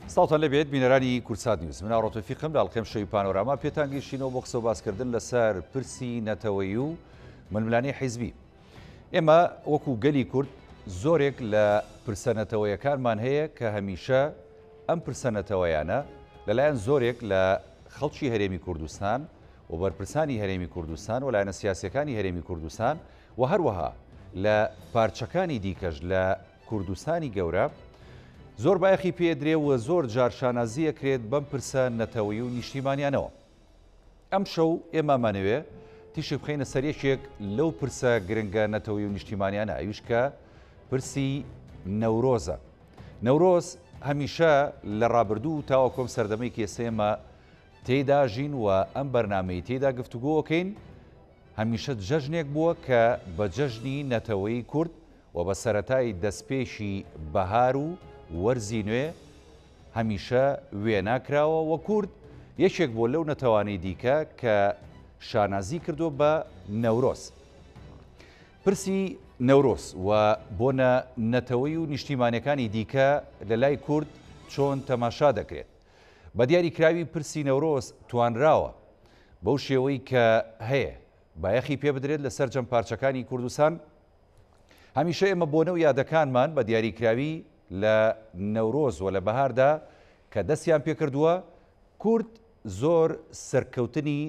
ساڵتان لەبێت بینەرانی کورسات نیوز من ئاڕۆتۆفیقم لە ئەڵقەم شەوی پانۆراما پێتان گەیشتینەوە بۆ قسە و باسکردن لەسەر پرسی نەتەوەیی و ململانەی حیزبی. ئێمە وەکو گەلی کورد زۆرێک لە پرسە نەتەوەیەکانمان هەیە کە هەمیشە ئەم پرسە نەتەوەیانە لەلایەن زۆرێک لە خەڵکی هەرێمی کوردستان و بەرپرسانی هەرێمی کوردستان و لایەنە سیاسیەکانی هەرێمی کوردستان و هەروەها لە پارچەکانی دیکەش لە کوردستانی گەورە زۆر بایەخی پێدرێ و زۆر جار شانازی ئەکرێت بەم پرسە نەتەوەیی و نیشتیمانیانەوە. ئەم شەو ئێمەمانەوێ تیشی بخەینە سەرێکێک لەو پرسە گرنگە نەتەوەیی و نیشتیمانیانە ئەویش کە پرسی نەورۆزە. نەورۆز هەمیشە لە ڕابردوو تاوە کۆم سەردەمەی کێسێمە تێدا ژین و ئەم بەرنامەی تێدا گفتوگۆکەین هەمیشە جەژنێک بووە کە بە جەژنی نەتەوەیی کورد و بە سەرەتای دەستپێشی بەهار و وەرزی نوێ هەمیشە وێناکراوە و کورد یەکێک بۆ لەو نەتەوانەی دیکە کە شانازی کردو بە نەورۆز. پرسی نەورۆز و بۆنە نەتەوەی و نیشتیمانیەکانی دیکە لە لای کورد چۆن تەماشا دەکرێت. بە دیاریکراوی پرسی نەورۆز توانراوە بەو شێوەی کە هەیە بایەخی پێ بدرێت لەسەر جەم پارچەکانی کوردستان. هەمیشە ئێمە بۆنە و یادەکانمان بە دیاریکراوی لە نەورۆز و لە بەهاردا کە دەستیان پێکردووە کورد زۆر سەرکەوتنی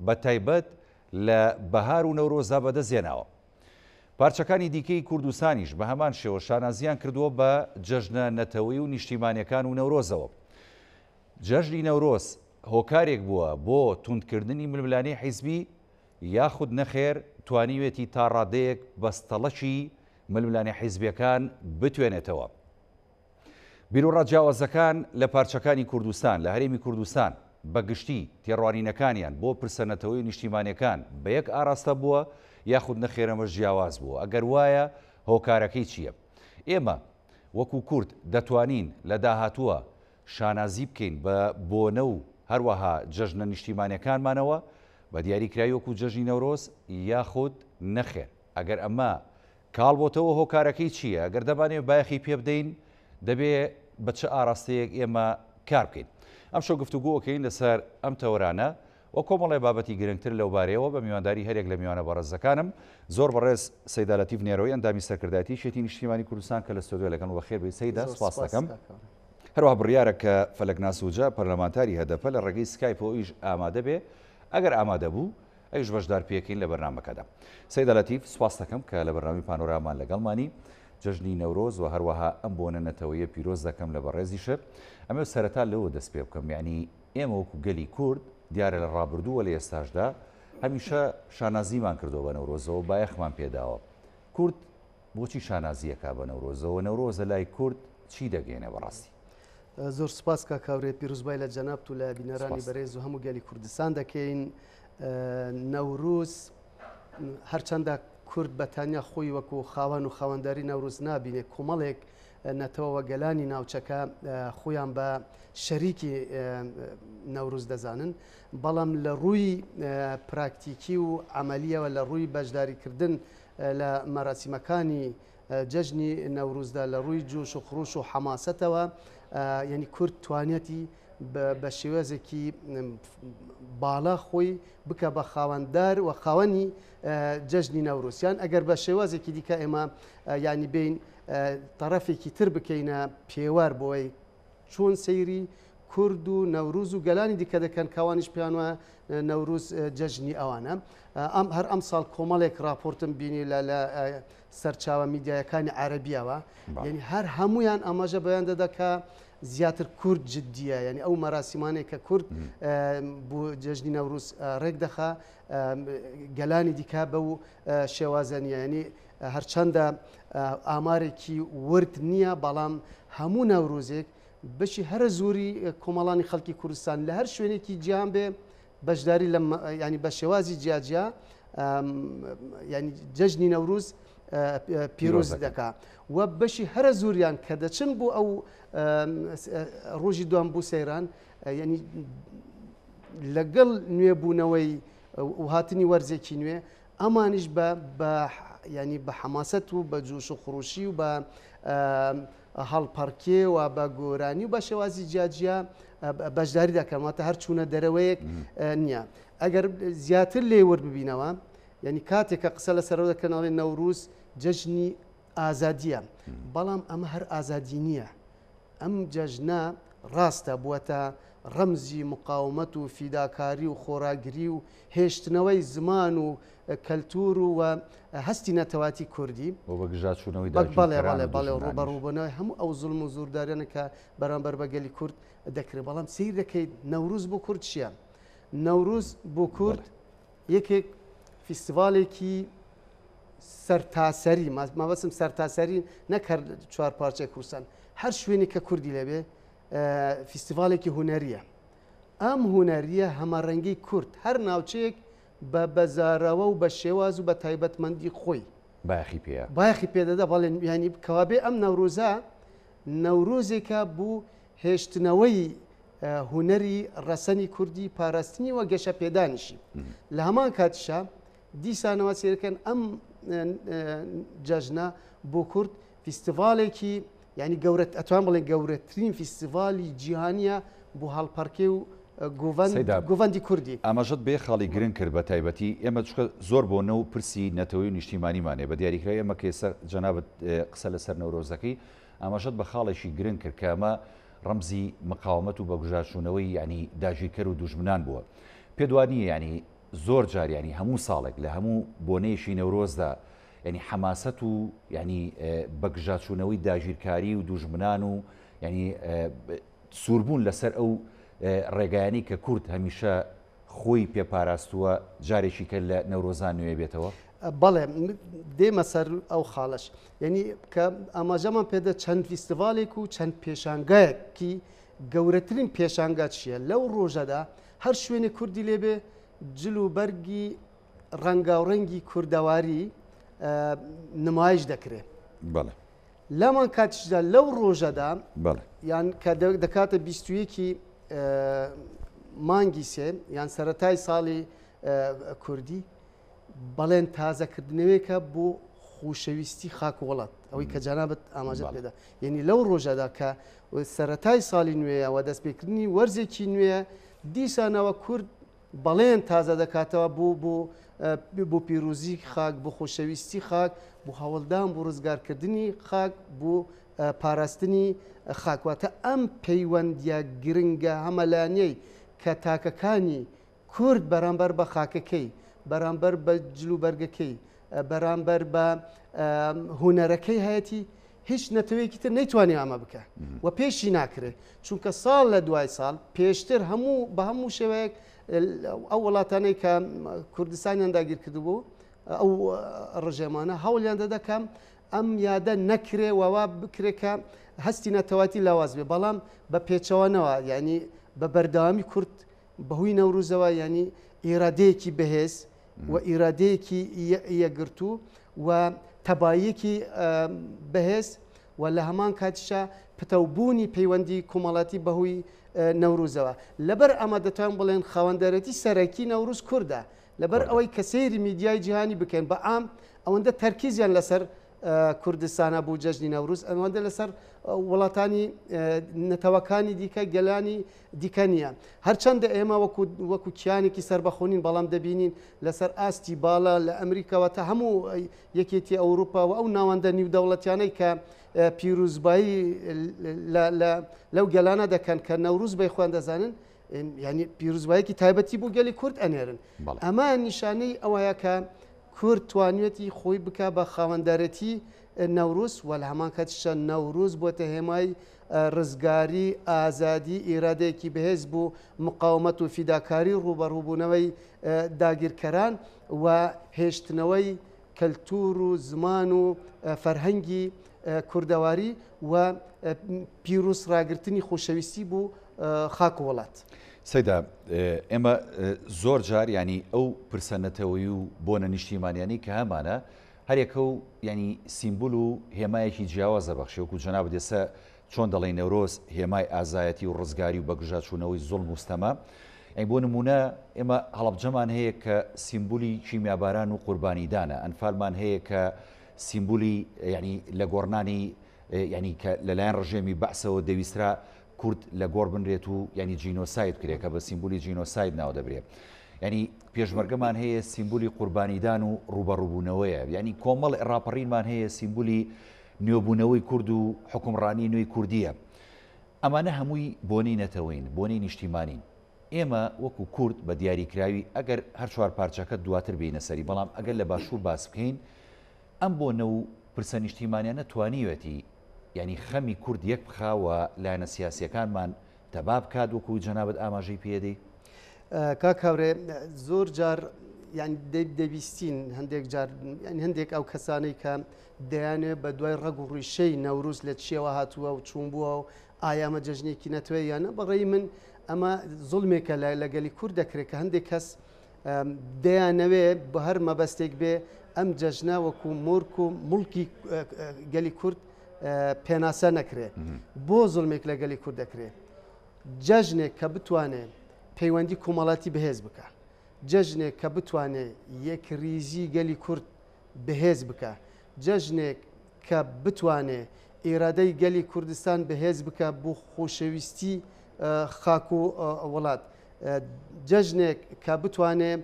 بە تایبەت لە بەهار و نەورۆزا بەدەستێناوە. پارچەکانی دیکەی کوردستانیش بە هەمان شێوە شانازیان کردووە بە جەژنە نەتەوەی و نیشتیمانیەکان و نەورۆزەوە. جەژنی نەورۆز هۆکارێک بووە بۆ توندکردنی ململانەی حیزبی یاخود نەخێر توانیوێتی تا ڕادەیەک بەستەڵەکی ململانەی حیزبیەکان بتوێنێتەوە. بیرۆڕەتجیاوازەکان لە پارچەکانی کوردستان لە هەرێمی کوردستان بەگشتی تێڕوانینەکانیان بۆ پرسە نەتەوەی و نیشتیمانیەکان بە یەک ئاراستە بووە یاخود نەخێرەمە جیاواز بووە. ئەگەر وایە هۆکارەکەی چییە؟ ئێمە وەکو کورد دەتوانین لە داهاتووە شانازی بکەین بە بۆنە و هەروەها جەژنە نیشتیمانیەکانمانەوە بە دیاریکراوی وەکو جەژنی نەورۆز یاخود نەخێر. ئەگەر ئەمە کاڵ بۆتەوە هۆکارەکەی چییە؟ ئەگەر دەبانێت بایەخی پێ بدەین دەبێ بە چه ئاراستەیەک ئێمە کار بکەین. ئەم شەو گفتوگۆکەین لەسەر ئەم تەوەرانە و کۆمەڵی بابەتی گرنگتر لەو بارەیەوە بە میوانداری هەرێک لە میوانە بەڕێزەکانم زۆر بەڕێز سەیدا لەتیف نێرۆی ئەندامی سەرکردایەتی شێتی نیشتیمانی کوردستان کە لە ستۆدیۆ لەگەڵ بەخێر بێت. سەیدا سوپاس دەکەم. هەروەها بڕیارە کە فەلەک ناسوجە پەرلەمانتاری هەدەفە لە ڕێگەی سکایپەوە ئیش ئامادە بێ ئەگەر ئامادە بوو ئەویش بەشدار پێکەین لە بەرنامەکەدا. سەیدا لەتیف سوپاس دەکەم کە لە بەرنامی پانۆرامان لەگەڵمانی جەژنی نەورۆز و هەروەها ئەم بۆنە نەتەوەیە پیرۆز دەکەم لە بەڕێزیشە. ئەمە سەرەتا لەوە دەست پێ بکەم، یعنی ئێمە وەکو گەلی کورد دیارە لە ڕابردووە لە ئێستاشدا هەمیشە شانازیمان کردەوە بە نەورۆزەوە بایەخمان پێداوە. کورد بۆچی شانازیەکە بە نەورۆزەوە؟ نەورۆزە لای کورد چی دەگەێنێ بەڕاستی؟ زۆر سپاس کا کاورێ پیرۆزبای لە جەنابت و لە بینەرانی بەڕێز و هەموو گەلی کوردستان دەکەین. نەورۆز هەرچەندە کورد بەتانیا خۆی وەکو خاوەن و خاوەنداری نەورۆز نابینێت کۆمەڵێک نەتەوە گەلانی ناوچەکە خۆیان بە شەریکی نەورۆز دەزانن، بەڵام لە ڕووی پراکتیکی و عملیەوە لە ڕووی بەشداریکردن لە مەراسیمەکانی جەژنی نەورۆزدا لە ڕووی جۆش و خڕوش و حەماسەتەوە یعنی کورد توانێتی بە شێوازێکی باڵا خۆی بکە بە خاوەنددار و خاوەنی جەژنی نەورۆسیان. ئەگەر بە شێوازێکی دیکە ئێمە ینی بین تەرەفێکی تر بکەینە پێوار بۆی چۆن سەیری کورد و نەوروز و گەلانی دیکە دەکەن کاوانیش پیانوە نەوروز جەژنی ئەوانە. هەر ئەم ساڵ کۆمەڵێک راپۆرتم بینی لە سەرچاوە میدیایەکانی عەرەبیەوە، یعنی هەر هەمویان ئەماژە بەیان دەدەکە زیاتر کورد جددیە، یعنی ئەو مەراسیمانێک کە کورد بۆ جەژنی نەوروز ڕێک دەخا گەلانی دیکە بەو شێوازەنیە، یعنی هەرچەندە ئامارێکی ورد نییە بەڵام هەموو نەورۆزێک بەشی هەرە زۆری کۆمەڵانی خەڵکی کوردستان لە هەر شوێنێکی جیان بێ بەشداری لە ینی بە شێوازی جیاجیا ینی جەژنی نەوروز پیرۆز دەکا و بەشی هەرە زوریان کە دەچن بۆ ئەو ڕۆژی دوام بوو سەیران ینی لەگەڵ نوێبوونەوەی و هاتنی وەرزێکی نوێ ئەمانیش بە ینی بە حەماسەت و بە جوش و خڕوشی و بە هەڵپەرکێ و بە گۆرانی و بە شێوازی جیاجیا بەشداری دەکەماتە هەر چوونە دەرەوەیەک نییە. ئەگەر زیاتر لێوە ببینەوە یعنی کاتێکە قسە لە سەرەوە دەکەنەوەی نەوروز جەژنی ئازادیە، بەڵام ئەمە هەر ئازادی نییە. ئەم جەژنە ڕاستە بووەتە ڕەمزی مقاومەت و فیداکاری و خۆراگری و هێشتنەوەی زمان و کەلتور و هەستی نەتەواتی کوردی ڕوبەڕووبوونەوەی هەموو ئەو زوڵم و زوردارێنە کە بەرامبەر بە گەلی کورد دەکرێت. بەڵام سیر دەکەیت نەوروز بۆ کورد چییە؟ نەوروز بۆ کورد یەکێک فیستیڤالێکی سەرتاسەری مەبەستم سەرتاسەری نەکرد چوار پارچەی کوردستان هەر شوێنی کە کوردی لەبێ فیستیڤالێکی هونەریە. ئەم هونەریە هەمەڕەنگی کورد هەر ناوچەیەک بە بەزارەوە و بە شێواز و بە تایبەتمەندی خۆی بایەخی پێدەدا. بەڵێن ینی کەوابێ ئەم نەورۆزە نەورۆزێکە بوو هێشتنەوەی هونەری ڕەسەنی کوردی پاراستنی وە گەشە پێدانیشی. لە هەمان کاتیشە دیسانەوە سێرەکەن ئەم جەژنە بۆ کورد فیستیڤالێکی ینی گەورەت ئەتوان بڵێن گەورەترین فیستیڤالی جیهانیە بۆ هەڵپەرکێ و گۆڤەندی کوردی. ئاماژەت بێ خاڵی گرنگ کرد بە تایبەتی ئێمە چکە زۆر بۆنە و پرسی نەتەوەی و نیشتیمانیمانێ بە دیاریکرای ئەمە کێسە جەنابەت قسە لەسەر نەورۆزەکەی ئاماژەت بە خاڵێکی گرنگ کرد کە ئەمە ڕەمزی مقاومەت و بەگوژارچوونەوەی ینی داژیکەر و دوژمنان بووە. پێدوانیە ینی زۆر جار ینی هەموو ساڵێک لە هەموو بۆنەیەشی نەورۆزدا ینی حەماسەت و ینی بەگژاچوونەوەی داژیرکاری و دوژمنان و ینی سووربوون لەسەر ئەو ڕێگایانی کە کورد هەمیشە خۆی پێپاراستووە جارێکی کە لە نەورۆزان نوێ بێتەوە. بەڵێ دێمە سەر ئەو خاڵش یعنی کە ئاماژەمان پێدە چەند فیستیڤالێک و چەند پێشانگایەکی گەورەترین پێشانگا چییە لەو ڕۆژەدا هەر شوێنی کوردی لێبێ جل و بەرگی ڕەنگاوڕەنگی کوردەواری نمایش دەکرێت. بەڵێ لەمان کاتیشدا لەو ڕۆژەدا بەڵێ یان کە دەکاتە 21 مانگی سێ یان سەرەتای ساڵی کوردی بەڵێن تازەکردنەوەیکە بۆ خۆشەویستی خاک وڵات ئەوەی کە جەنابەت ئاماژە پێدا یعنی لەو ڕۆژەدا کە سەرەتای ساڵی نوێیەوە دەستپێکردنی وەرزێکی نوێ دیسانەوە کورد بەڵێن تازە دەکاتەوە بۆ پیرۆزی خاک بۆ خۆشەویستی خاک بۆ هەوڵدان بۆ ڕزگارکردنی خاک بۆ پاراستنی خاکواتە ئەم پەیوەندیە گرنگە هەمەلانەی کە تاکەکانی کورد بەرامبەر بە خاکەکەی بەرامبەر بە جلوبەرگەکەی بەرامبەر بە هونەرەکەی هەیەی هیچ نەتەوەیەکی تر نەیتوانێت ئامە بکە و پێشی ناکرێت چونکە ساڵ لە دوای ساڵ پێشتر بە هەموو شێوەیەک ئەو وڵاتانەی کە کوردستانیان داگیر کردبوو ئەو ڕژێمانە هەوڵیان دەدەکەم ئەم یادە نەکرێ وەوا بکرێکە هەستی نەتەواتی لاواز بێ بەڵام بە پێچەوانەوە ینی بە بەردەوامی کورد بەهۆی نەوروزەوە ینی ئیرادەیەکی بەهێز و ئیرادەیەکی یەگرتو و تەبایەکی بەهێز و لە هەمان کاتیشە پتەوبوونی پەیوەندی کۆمەڵاتی بەهۆی نەوروزەوە لەبەر ئەمە دەتوان بڵێن خاوەندەرەتی سەرەکی نەوروز کووردە لەبەر ئەوەی کە سەیری میدیای جیهانی بکەن بە ئام ئەوەندە تەرکیزیان لەسەر کوردستانە بوو جەژنی نەوروز ئەوەندە لەسەر وڵاتانی نەتەوەکانی دیکە گەلانی دیکە نییە هەرچەندە ئێمە وەکو کیانێکی سربەخۆنین بەڵام دەبینین لەسەر ئاستی باڵا لە ئەمریکاوە تا هەموو یەکێتی ئەوروپا و ئەو ناوەندە نیودەوڵەتیانەی کە پیرۆزبایی لەو گەلانە دەکەن کە نەوروز بەی خوان دەزانن ینی پیرۆزبایەکی تایبەتی بوو گەلی کورد ئەنێرن ئەمە نیشانەی ئەوەیە کە کورد توانوێتی خۆی بکە بە خاوەندارەتی نەوروز و لە هەمان کاتیشە نەوروز بۆتە هێمای ڕزگاری ئازادی ئیرادەیەکی بەهێز بوو مقاومەت و فیداکاری ڕوبەڕووبوونەوەی داگیرکەران و هێشتنەوەی کەلتور و زمان و فەرهەنگی کوردەواری و پیرۆز ڕاگررتنی خۆشەویستی بوو خاک و وڵات. سەیدا ئێمە زۆر جار ینی ئەو پرسەنەتەوەی و بۆنە نیشتیمانیانی کە هەمانە هەرێکە و ینی سیمبول و هێمایەکی جیاوازە بەخشێوەکو جەناب دێسە چۆن دەڵێن نەورۆز هێمای ئازایەتی و ڕزگاری و بەگژاچوونەوەی زوڵم وستەما ئەی بۆ نمونە ئێمە هەڵەبجەمان هەیە کە سیمبولی کیمیاباران و قوربانیدانە ئەنفالمان هەیە کە سیمبولی ینی لە گۆڕنانی ینی کە لەلایەن ڕژێمی بەعسەوە دەویسترا کورد لە گۆڕ بنرێت و ینی جینۆساید کرێت کە بە سیمبولی جینۆساید ناو دەبرێت. ینی پێشمەرگەمان هەیە سیمبولی قوربانیدان و ڕوبەڕووبوونەوەیە، ینی کۆمەڵ ڕاپەڕینمان هەیە سیمبولی نوێبوونەوەی کورد و حکومڕانی نوێی کوردیە. ئەمانە هەمووی بۆنەی نەتەوەین، بۆنەی نیشتیمانین. ئێمە وەکو کورد بە دیاریکراوی ئەگەر هەر چوار پارچەکە دواتر بینە سەری، بەڵام ئەگەر لە باشوور باس بکەین ئەم بۆنە و پرسە نیشتیمانیانە توانیوەتی ینی خەمی کورد یەک بخاوە لایەنە سیاسیەکانمان تەبا بکات وەکو جەنابەت ئاماژەی پێدەی. کاکاورێ زۆر جار دەبیستین هەندێک جار هەندێک ئەو کەسانەی کە دەیانێت بە دوای ڕەگ و ڕیشەی نەوروز لە چیەوە هاتووە و چوون بووە و ئایامە جەژنێکی نەتوێ یانە بەڕێی من ئەمە زوڵمێکە لەگەلی کورد دەکرێت کە هەندێک کەس دەیانەوێ بە هەر مەبەستێک بێ ئەم جەژنە وەکو مورک و مڵکی گەلی کورد پێناسە نەکرێت. بۆ زوڵمێک لەگەلی کورد دەکرێت جەژنێک کە بتوانێت پەیوەندی کۆمەڵاتی بەهێز بکە، جەژنێک کە بتوانێت یەکریزی گەلی کورد بەهێز بکە، جەژنێک کە بتوانێت ئێرادەی گەلی کوردستان بەهێز بکە بۆ خۆشەویستی خاک و وڵات، جەژنێک کە بتوانێت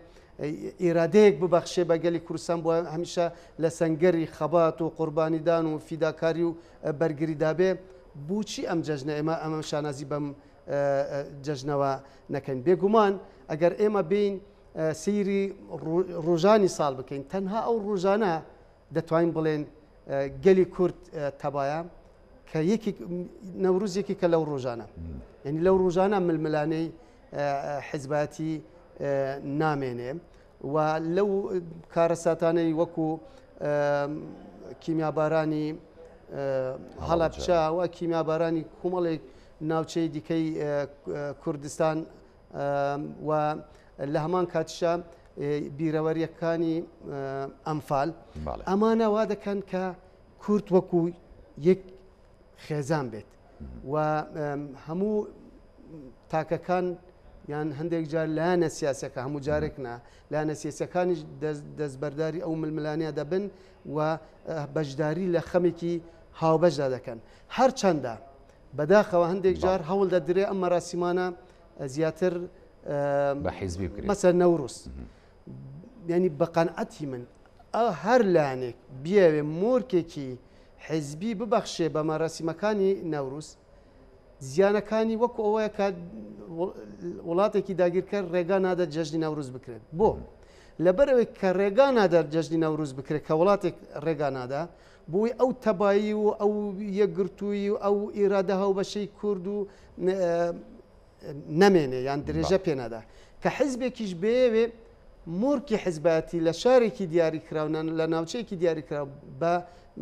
ئێرادەیەک ببەخشێ بە گەلی کوردستان بۆ هەمیشە لە سەنگەری خەبات و قوربانیدان و فیداکاری و بەرگریدابێ. بۆچی ئەم جەژنە ئەمە شانازی بەم جەژنەوە نەکەین؟ بێگومان ئەگەر ئێمە بین سەیری ڕۆژانی ساڵ بکەین، تەنها ئەو ڕۆژانە دەتوانین بڵێن گەلی کورد تەبایە کە نەوروز یەکێکە لەو ڕۆژانە، یعنی لەو ڕۆژانە ململانەی حیزبەتی نامێنێ و لەو کارەساتانەی وەکو کیمیابارانی هەڵەبچە و کیمیابارانی کومەڵێک ناوچەی دیکەی کوردستان و لە هەمان کاتشە بیرەوەریەکانی ئەمفال ئەمانە وا دەکەن کە کورد وەکو یەک خێزان بێت و هەموو تاکەکان یان هەندێک جار لایەنە سیاسەکە هەموو جارێکنا لایەنە سیاسەکانیش دەستبەرداری ئەو ململانەیە دەبن و بەشداری لە خەمێکی هاوبەشدا دەکەن. هەر چەندە بەداخەوە هەندێک جار هەوڵ دەدرێ ئەم مەراسیمانە زیاتر بە حیزبی بکرێت، مەسەر نەوروز. ینی بە قەنعەتی من هەر لایەنێک بیاوێ مۆرکێکی حیزبی ببەخشێ بە مەراسیمەکانی نەوروز، زیانەکانی وەکو ئەوەیە کە وڵاتێکی داگیرکە ڕێگا نادە جەژنی نەوروز بکرێت. بۆ لەبەرەوەی کە ڕێگا نادە جەژنی نەوروز بکرێت کە وڵاتێک ڕێگا نادا، بۆی ئەو تەبایی و ئەو یەکگرتووی و ئەو ئیرادە هەوبەشەی کورد و نەمێنێ یان درێژە پێنادا کە حیزبێکیش بێوێ مورکی حیزبەتی لە شارێکی دیاریکراونان لە ناوچەیەکی دیاریکراو بە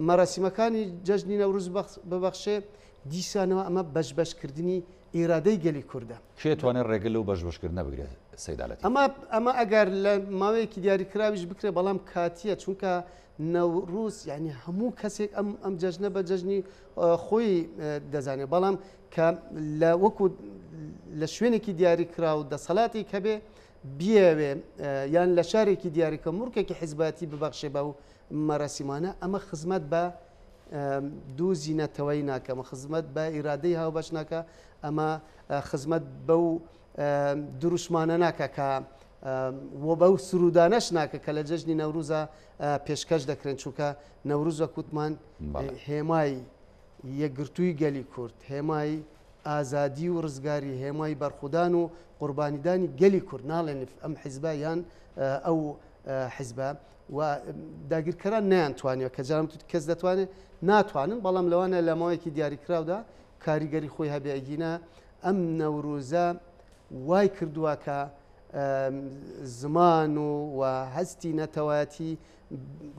مەراسیمەکانی جەژنی نەوروز ببەخشێ، دیسانەوە ئەمە بەشبەشکردنی ئێرادەی گەلی کووردە. شێتوانێت ڕێگە لەو بەشبەشکردنە بگرێت سەیدالەتی. ئەمە ئەگەر لە ماوەیەکی دیاریکراویش بکرێ، بەڵام کاتیە چونکە نەوروز یعنی هەموو کەسێک ئەم جەژنە بە جەژنی خۆی دەزانێت، بەڵام کە لە وەکو لە شوێنێکی دیاریکرا و دەسەڵاتی کە بێ بیاوێ یان لە شارێکی دیاریکە مورکێکی حیزبەتی ببەخشێ بە و مەراسیمانە، ئەمە خزمەت بە دووزی نەتەوەی ناکە، ئەمە خزمەت بە ئیرادەی هاوبەش ناکە، ئەمە خزمەت بەو دروشمانە ناکە کە بەو سرودانەش ناکە کە لە جەژنی نەوروزە پێشکەش دەکرێن، چونکە نەوروز وەکوتمان هێمای یەکگرتووی گەلی کورد، هێمای ئازادی و ڕزگاری، هێمای بەرخودان و قوربانیدانی گەلی کورد، ناڵێن ئەم حیزبە یان ئەو حیزبە و داگیرکەران نیانتوانێت کە جارم کەس دەتوانێت ناتوانن، بەڵام لەوانە لە ماوەیەکی دیاریکراودا کاریگەری خۆی هەبێگینە ئەم نەوروزە وای کردووە کە زمان و هەستی نەتەوایەتی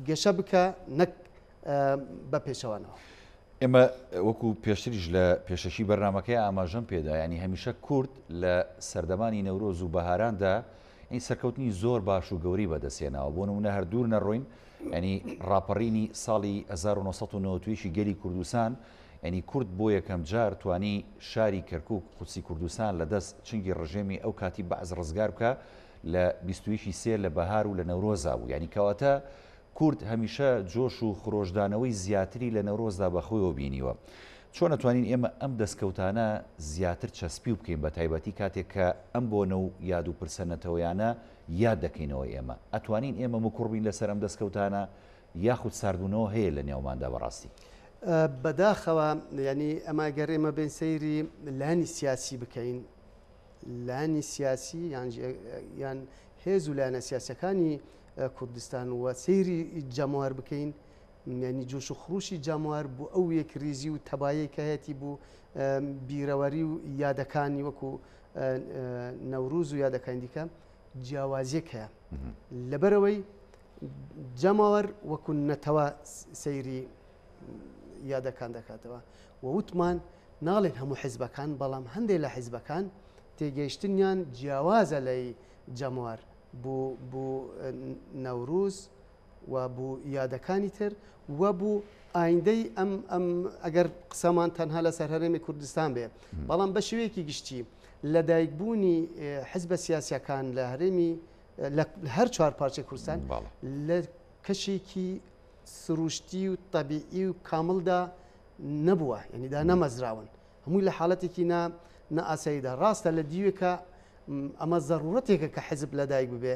گەشە بکە نەک بە پێشەوانەوە. ئێمە وەکو پێشتریش لە پێشەشی بەرنمەکەی ئاماژەم پێدا، ینی هەمیشە کورد لە سەردەمانی نەورۆز و بەهاراندا این سەرکەوتنی زۆر باش و گەوری بەدەستێناوە. بۆ نمونە هەردوور نەڕۆین، ینی ڕاپەڕینی ساڵی 1990 گەلی کوردستان، ینی کورد بۆ یەکەم جار توانی شاری کەرکووک قودسی کوردستان لە دەست چنگی ڕژێمی ئەو کاتی بەعز ڕزگار بکە لە 23 سێر لە بەهار و لە نەورۆزا بوو. ینی کەواتە کورد هەمیشە جۆش و خڕۆژدانەوەی زیاتری لە نەورۆزدا بەخۆیەوە بینیوە. چۆن نتوانین ئێمە ئەم دەستکەوتانە زیاتر چەسپی و بکەین بە تایبەتی کاتێک کە ئەم بۆنە و یاد و پرسەنەتەوەیانە یاد دەکەینەوە ئێمە ئەتوانین ئێمە مکوڕبین لەسەر ئەم دەستکەوتانە یاخود ساردبوونەوە هەیە لە نێوماندا بەڕاستی بەداخەوە ینی ئەمە گەر ئێمە بین سەیری لانی سیاسی بکەین لانی سیاسی یان هێز و لایەنە سیاسەکانی کوردستان وە سەیری جەموار بکەین ینی جۆش و خروشی جەموار بوو ئەو یەک ریزی و تەبایە کە هەیەی بوو بیرەوەری و یادەکانی وەکو نەوروز و یادەکانی دیکە جیاوازیەک هەیە لەبەرەوەی جەماوەر وەکو نەتەوە سەیری یادەکان دەکاتەوە و وتمان ناڵێن هەموو حیزبەکان بەڵام هەندێک لە حیزبەکان تێگەیشتنیان جیاوازە لای جەموار بوو نەوروز و بوو یادەکانی تر وە بوو ئایندەی ئەم ئەگەر قسەمان تەنها لەسەر هەرێمی کوردستان بێ بەڵام بە شێوەیەکی گشتی لەدایکبوونی حیزبە سیاسیەکان لە هەرێمی هەر چوار پارچەی کوردستان لە کەشێکی سروشتی و طبیعی و کاملدا نەبووە یعنیدا نەمەزراون هەمووی لە حاڵەتێکی نەئاساییدا ڕاستە لە دیوێکە ئەمە ضرورەتێکە کە حزب لەدایک ببێ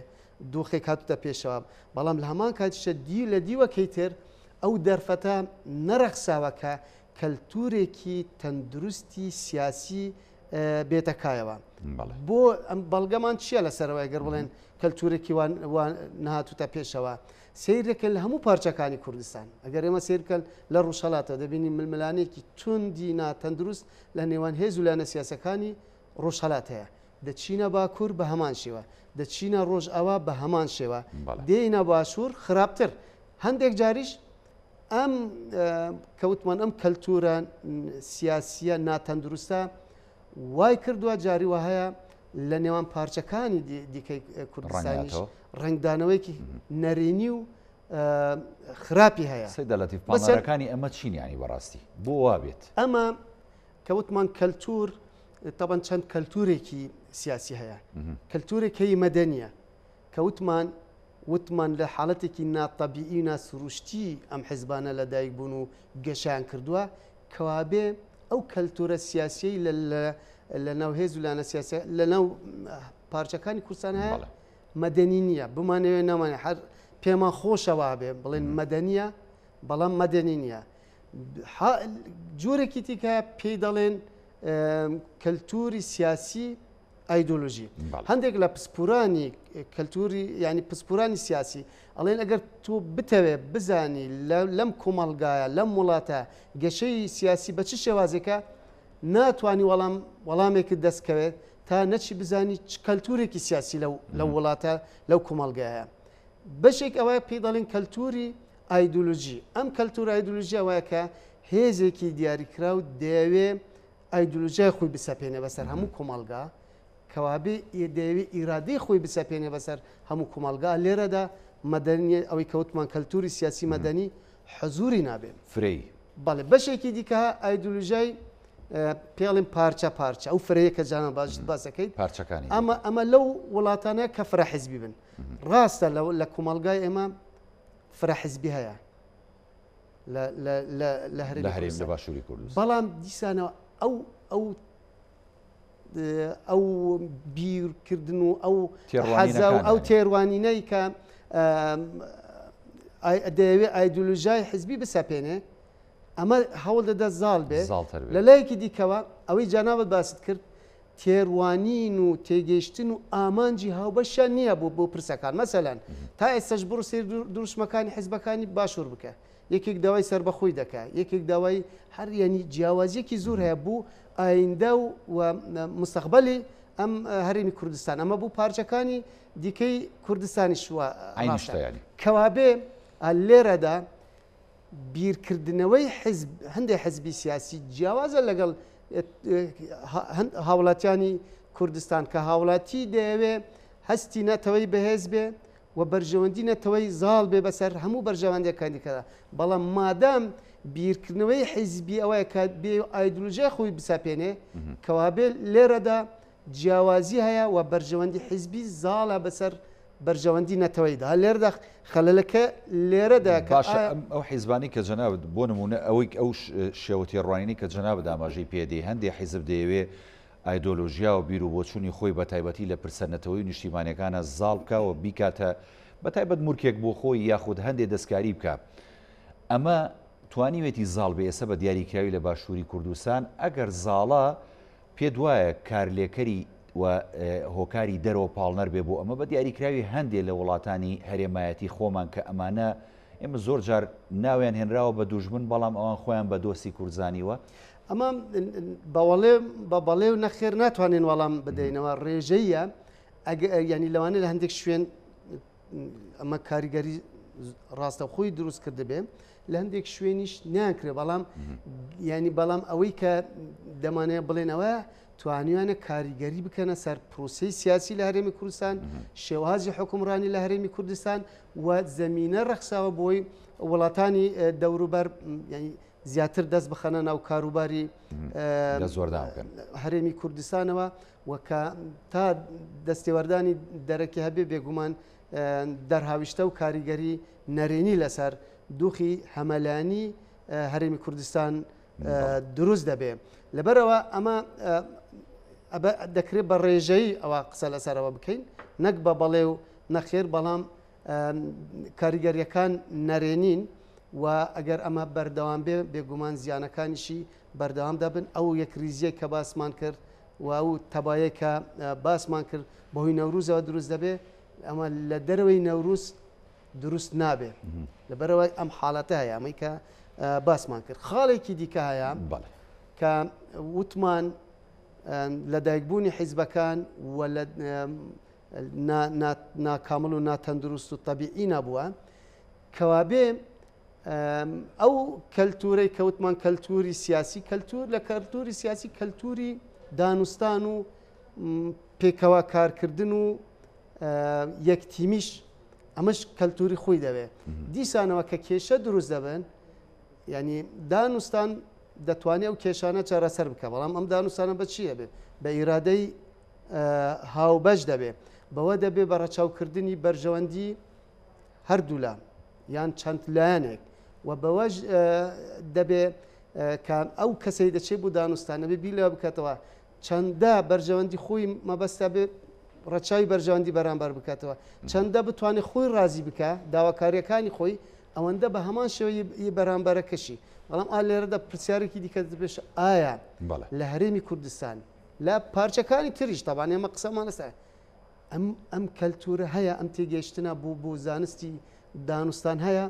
دۆخێک هاتوتە پێشەوە بەڵام لە هەمان کاتیشە لە دیوەکەی تر ئەو دەرفەتە نەرەخساوە کە کەلتورێکی تەندروستی سیاسی بێتەکایەوە بۆ ئەم بەڵگەمان چییە لەسەرەوەی گەر بڵێن کەلتورێکی نهاتوتە پێشەوە سیرەکەن لە هەموو پارچەکانی کوردستان ئەگەر ئێمە سیرکەن لە ڕووشەڵاتە دەبینی ململانێکی توندی ناتەندروست لە نێوان هێز و لایەنە سیاسەکانی ڕۆژهەڵات هەیە دەچینە باکوور بە هەمان شێوە دەچینە ڕۆژئاوا بە هەمان شێوە دێینە باشوور خراپتر هەندێک جاریش ئەم کەوتمان ئەم کەلتورە سیاسیە ناتەندروستە وای کردووە جاری وە هەیە لە نێوان پارچەکانی دیکەی کوردستانیش ڕنگدانەوەیکی نەرێنی و خراپی هەیە سەدەلەتیفپانەکانی ئەمە چینیانی بەڕاستی بۆ وابێت ئەمە کەوتمان کەلتور طبعاً چەند کەلتورێکی سیاسی هەیە کەلتورێکی مەدەنیە وتمان لە حاڵەتێکی ناتەبیعی و ناسروشتی ئەم حیزبانە لەدایک بوون و گەشیان کردووە کەوابێ ئەو کەلتورە سیاسی لە ناو هێز و لایەنە سیاسی لە ناو پارچەکانی کوردستان هەیە مەدەنی نییە بمانەوێ نامانێ هەر پێمان خۆشەوە بێ بڵێن مەدەنیە بەڵام مەدەنی نییە جۆرێکی دیکە پێی دەڵێن کەلتوری سیاسی ئایدۆلۆژی هەندێک لە پسپورانی کەلتوری ینی پسپورانی سیاسی ئەڵێن ئەگەر تۆ بتەوێ بزانی لەم کۆمەڵگایە لەم وڵاتە گەشەی سیاسی بە چ شێوازێکە ناتوانانی وەڵامێکت دەستکەوێت تا نەچی بزانی کەلتورێکی سیاسی لەو وڵاتە لەو کۆمەڵگایە بەشێک ئەوەیە پێی دەڵێن کەلتوری ئایدۆلۆژی ئەم کەلتور ئایدۆلۆژی ئەوەیە کە هێزێکی دیاریکرا و دەیەوێ ئایدۆلۆژیای خۆی بسەپێنێ بەسەر هەموو کۆمەڵگا کەوابێ دەیەوێ ئیرادەی خۆی بسەپێنێ بەسەر هەموو کۆمەڵگا لێرەدا مەدەنیە ئەوەی کەوتمان کەلتوری سیاسی مەدەنی حەزوری نابێت فرەی بەڵێ بەشێکی دیکە ئایدۆلۆژیای پێڵێن پارچە ئەو فرەیە کە جانە باشت باسەکەیت پارچەکانی ئەمە لەو وڵاتانە کە فرە حیزبی بن ڕاستە لە کۆمەڵگای ئێمە فرە حیزبی هەیە لە هەرێم لە باشووری کوردستان بەڵام دیسانەوە ئەو بیرکردن و ئەو حەزە و ئەو تێڕوانینەی کە دەیەوێت ئایدۆلۆژیای حیزبی بسەپێنێ ئەمە هەوڵ دەدە زاڵ بێ لە لایەکی دیکەوە ئەوەی جاناوت باست کرد تێڕوانین و تێگەیشتن و ئامانجی هاوبەشیان نییە بۆ پرسەکان مەسەلەن تا ئێستاش بڕ سیر دروشمەکانی حیزبەکانی باشوور بکە یەکێک داوای سربەخۆی دەکات یەکێک داوای هەر ینی جیاوازیەکی زۆر هەیە بوو ئایندە و مستەقبەلی ئەم هەرێمی کوردستان ئەمە بوو پارچەکانی دیکەی کوردستانی شووە کەوابێ لێرەدا بیرکردنەوەی هەندێک حزبی سیاسی جیاوازە لەگەڵ هاوڵاتیانی کوردستان کە هاوڵاتی دەیەوێ هەستی نەتەوەی بەهێز بێ و بەرژەوەندی نەتەوەی زاڵ بێ بەسەر هەموو بەرژەوەندەکانی دیکەدا بەڵام مادام بیرکردنەوەی حیزبی ئەوەیە کە بێ ئایدۆلۆژیای خۆی بسەپێنێ کەوابێ لێرەدا جیاوازی هەیە و بەرژەوەندی حیزبی زاڵە بەسەر بەرژەوەندی نەتەوەیدا لێرەدا خەلەلەکە لێرەدا باشە ئەو حیزبانی کە جەنابەت بۆ نمونە ئەو شێوەتی ڕوانینی کە جەنابەت ئاماژەی پێدەی هەندێک حیزب دەیەوێ ئایدۆلۆژیا و بیر و بۆچوونی خۆی بە تایبەتی لە پرسەرنەتەوەی نیشتیمانیەکانە زاڵ بکەوە بیکاتە بە تایبەت مورکێک بۆ خۆی یاخود هەندێک دەستکاری بکە ئەمە توانیوێتی زاڵ بێ ئێستا بە دیاریکراوی لە باشووری کوردستان ئەگەر زاڵە پێ دوایە کارلێکەری و هۆکاری دەرەوە پاڵنەر بێ بۆ ئەمە بە دیاریکراوی هەندێک لە وڵاتانی هەرێمایەتی خۆمان کە ئەمانە ئێمە زۆر جار ناویان هێنراوە بە دوژمن بەڵام ئەوان خۆیان بە دۆستی کورزانیوە ئەمە بە بەڵێ و نەخێر ناتوانین وەڵام بدەینەوە ڕێژەیە ینی لەوانە لە هەندێک شوێن ئەمە کاریگەری ڕاستەخۆی دروست کرد بێ لە هەندێک شوێنیش نیانکرێ بەڵام ینی بەڵام ئەوەی کە دەمانەیە بڵێنەوە توانیوانە کاریگەری بکەنە سەر پرۆسی سیاسی لە هەرێمی کوردستان شێوازی حکومڕانی لە هەرێمی کوردستان و زەمینە ڕەخساوە بۆی وڵاتانی دەوروبەر زیاتر دەست بخەنە ناو کاروباری هەرێمی کوردستانەوە وەکە تا دەستێوەردانی دەرەکی هەبێ بێگومان دەرهاویشتە و کاریگەری نەرێنی لەسەر دووخی هەمەلانی هەرێمی کوردستان دروست دەبێ لەبەرەوە ئەمە دەکرێت بە ڕێژەی ئەوە قسە لەسەرەوە بکەین نەک بە بەڵێ و نەخێر بەڵام کاریگەریەکان نەرێنین و ئەگەر ئەمە بەردەوام بێ بێگومان زیانەکانیشی بەردەوام دەبن ئەو یەک ریزیە کە باسمان کرد و ئەو تەبایە کە باسمان کرد بەهۆی نەوروزەوە دروست دەبێ ئەمە لە دەرەوەی نەوروز دروست نابێ لەبەرەوە ئەم حاڵەتە هەیە ئەمەی کە باسمان کرد خاڵێکی دیکە هەیە کە وتمان لەدایکبوونی حیزبەکان و لە ناکامل و ناتەندروست و تەبیعی نەبووە کەوابێ ئەو کەلتورەی کەوتمان کەلتوری سیاسی کەلتور لە کەلتوری سیاسی کەلتوری دانوستان و پێکەوە کارکردن و یەکتیمیش ئەمەش کەلتوری خۆی دەوێ دیسانەوە کە کێشە دروست دەبن ینی دانوستان دەتوانێت ئەو کێشانە چارەسەر بکە بەڵام ئەم دانوستانە بە چیە بێ بە ئیرادەی هاوبەش دەبێ بەوە دەبێ بە ڕەچاوکردنی بەرژەوەندی هەردوو لام یان چەند لایەنێک و بەوەش دەبێ کە ئەو کەسەی دەچێت بۆ دانوستانە بێ بیلەوە بکاتەوە چەندە بەرژەوەندی خۆی مەبەستە بێ ڕەچاوی بەرژەوەندی بەرامبەر بکاتەوە چەندە بتوانێت خۆی ڕازی بکە داواکاریەکانی خۆی ئەوەندە بە هەمان شێوەی بەرامبەرە کەشی بەڵام لێرەدا پرسیارێکی دیکە دەبێت ئایا لە هەرێمی کوردستان لە پارچەکانی تریش تەبان ئێمە قسەمان لەسە ئەم کەلتورە هەیە ئەم تێگەیشتنە بۆ زانستی دانوستان هەیە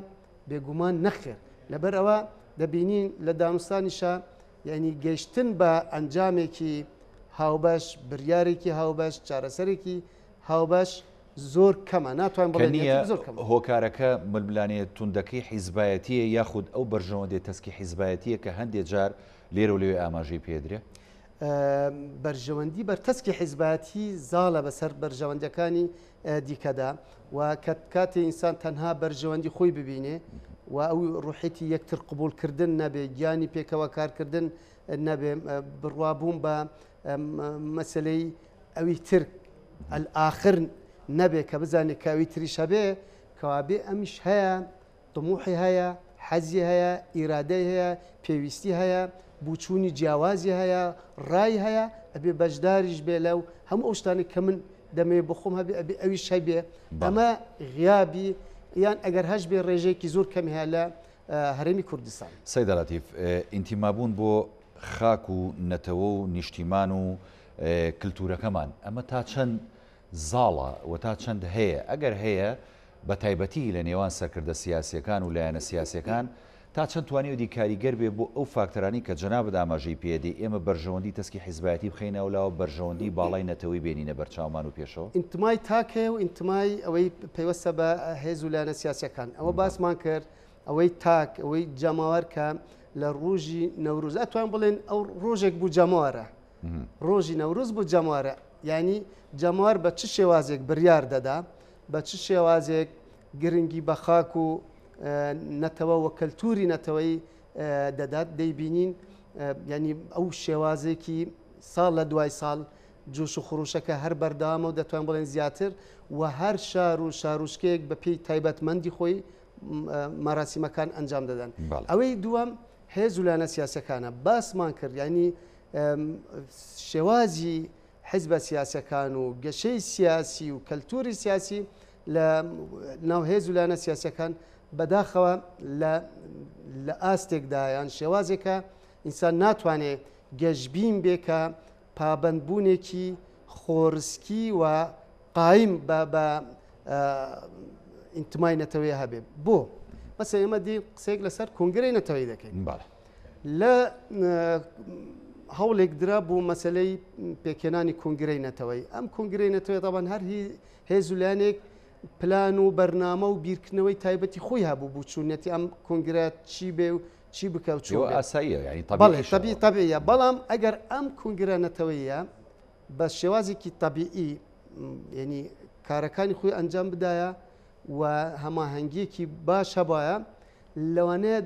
بێگومان نەخێر لەبەر ئەوە دەبینین لە دانوستانیشە یعنی گەیشتن بە ئەنجامێکی هاوبەش بریارێکی هاوبەش چارەسەرێکی هاوبەش زۆر کەمە ناتوانین بڵێن زۆر کەمە هۆکارەکە ململانەیە توندەکەی حیزبایەتیە یاخود ئەو بەرژەوەندێت تەسکی حیزبایەتیە کە هەندێک جار لێرە و لێوێ ئاماژەی پێدرێ بەرژەوەندی بەرتەسکی حیزبایەتی زاڵە بەسەر بەرژەوەندەکانی دیکەدا و کاتێ ئینسان تەنها بەرژەوەندی خۆی ببینێ و ئەو ڕوحێتی یەکتر قبولکردن نەبێ گیانی پێکەوە کارکردن نەبێ بڕوابوون بە مەسلەی ئەوی تر ئاخر نەبێ کە بزانێت کاوی تریش هەبێ کەوابێ ئەمیش هەیە طموحی هەیە حەزی هەیە ئیرادەی هەیە پێویستی هەیە بوچوونی جیاوازی هەیە ڕای هەیە ئەبێ بەشداریش بێ لەو هەموو ئەو شتانی کە من دەمێ بخۆم هەبێ ئەبێ ئەویش هەبێ ئەمە غیابی یان ئەگەر هەش بێ ڕێژەیەکی زۆر کەمی هەیە لە هەرێمی کوردستان سەیدا لەتیف ئینتیمابوون بۆ خاک و نەتەوە و نیشتیمان و کللتورەکەمان ئەمە تا چەند زاڵە و تا چەند هەیە ئەگەر هەیە بە تایبەتی لە نێوان سەرکردە سیاسیەکان و لایەنە سیاسیەکان تا چەند توانی و دیکاریگەر بێ بۆ ئەو فاکتەرانی کە جەنابەت ئاماژەی پێدەی ئێمە بەرژەوەندی تەسکی حیزبایەتی بخەینەوەلاوە بەرژەوەندی باڵای نەتەوەی بێنینە بەرچاومان و پێشەوە ئینتمای تاکێ و ئینتمای ئەوەی پەیوەستە بە هێز و لایەنە سیاسیەکان ئەوە باسمان کرد ئەوەی تاک ئەوەی جەماوەر کە لە ڕۆژی نەوروز ئەتوان بڵێن ئەو ڕۆژێک بوو جەماوەرە ڕۆژی نەوروز بوو جەماوەرە یعنی جەماوەر بە چ شێوازێک بڕیار دەدا بە چ شێوازێک گرنگی بە خاک و نەتەوە و کەلتوری نەتەوەی دەدات دەیبینین ینی ئەو شێوازێکی ساڵ لە دوای ساڵ جوش و خڕوشەکە هەر بەردەوامە و دەتوان بڵێن زیاتر و هەر شار و شارۆچکەیەک بە پێی تایبەتمەندی خۆی مەراسیمەکان ئەنجام دەدەن. ئەوەی دووەم هێز و لایەنە سیاسەکانە باسمان کرد، ینی شێوازی حیزبە سیاسەکان و گەشەی سیاسی و کەلتوری سیاسی لە ناو هێز و لایەنە سیاسەکان بەداخەوە لە ئاستێکدایان شێوازێکە ئینسان ناتوانێت گەشتبین بێکە پابەندبوونێکی خۆرسکی و قایم بە ئینتمای نەتەوەی هەبێ. بۆ مەسە ئێمە دی قسەیەک لەسەر کۆنگرەی نەتەوەی دەکەین لە هەوڵێک درا بۆ مەسلەی پێکێنانی کۆنگرەی نەتەوەی. ئەم کۆنگرەی نەتەوەی دەبان هەر هێز و لایەنێک پلان و بەرنامە و بیرکردنەوەی تایبەتی خۆی هەبوو بوو چوونەتی ئەم کۆنگرەت چی بێ و چی بکە و چۆ طبیعیە. بەڵام ئەگەر ئەم کۆنگرە نەتەوەیە بە شێوازێکی طبیعی ینی کارەکانی خۆی ئەنجام بدایە و هەماهەنگیەکی باش هەبایە لەوانەیە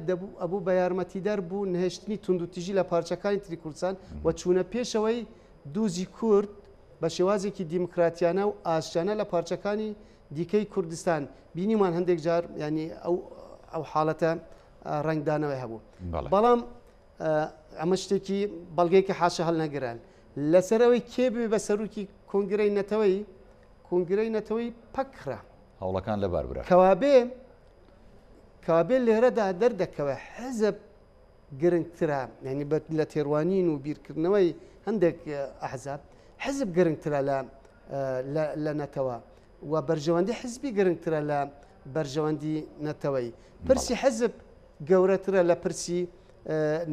ئەبوو بە یارمەتیدەر بوو نهێشتنی توندوتیژی لە پارچەکانی تری کوردستان و چوونە پێشەوەی دووزی کورد بە شێوازێکی دیموکراتیانە و ئاشتیانە لە پارچەکانی دیکەی کوردستان بینیمان هەندێک جار ینی ئەو حاڵەتە ڕنگدانەوەی هەبوو. بەڵام ئەمە شتێکی بەڵگەیەکی حاشە هەڵ نەگران لەسەرەوەی کێبێ بە سەرروکی کۆنگرەی نەتەوەی پەکرە هەوڵەکان لەبار برا کەوابێ لێرەدا دەردەکەوە حەزب گرنگترە، ینی لە تێڕوانین و بیرکردنەوەی هەندێک ئەحزاب حەزب گرنگترە لە نەتەوە و بەرژەوەندی حزبی گرنگترە لە بەرژەوەندی نەتەوەی. پرسی حەزب گەورەترە لە پرسی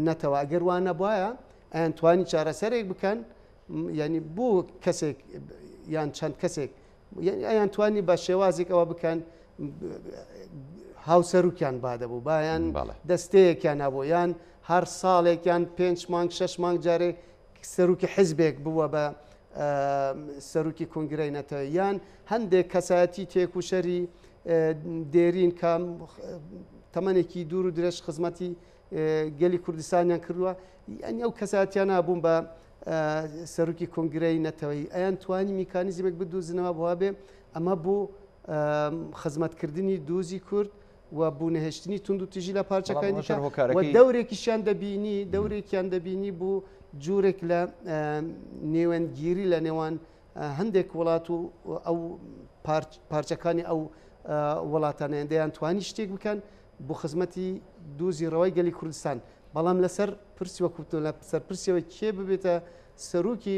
نەتەوە. ئەگەر وانە بواە ئەیانتوانی چارەسەرێک بکەن، ینی بۆ کەسێک یان چەند کەسێک ئەیانتوانی بە شێوازێک ئەوە بکەن هاوسەرروکیان بادەبوو بایان دەستەیەکیان هەبوو یان هەر ساڵێک یان 5 مانگ 6 مانگ جارێک سەرروکی حزبێک بووە بە سەرروکی کۆنگرەی نەتەوەی یان هەندێک کەسایەتی تێکوشەری دێرین کە تەمەنێکی دوور و درێژ خزمەتی گەلی کوردستانیان کردووە، ینی ئەو کەساتیان نابوون بە سەرروکی کۆنگرەی نەتەوەی ئەیان توانی میکانیزمێک بدوزنەوە بۆ بێ ئەمە بوو خزمەتکردنی دووزی کورد و بوو نەهێشتنی توندوتیژی لە پارچەکانی و دەورێکیشیان دەبینی بوو جوورێک لە نێوەندگیری لە نێوان هەندێک وڵات و ئەو پارچەکانی ئەو وڵاتانیان دەیان توانی شتێک بکەن بۆ خزمەتی دووزی ڕەوای گەلی کوردستان. بەڵام لەسەر پرسی وەکوتۆ لە سەرپرسیەوەی کێ ببێتە سەرروکی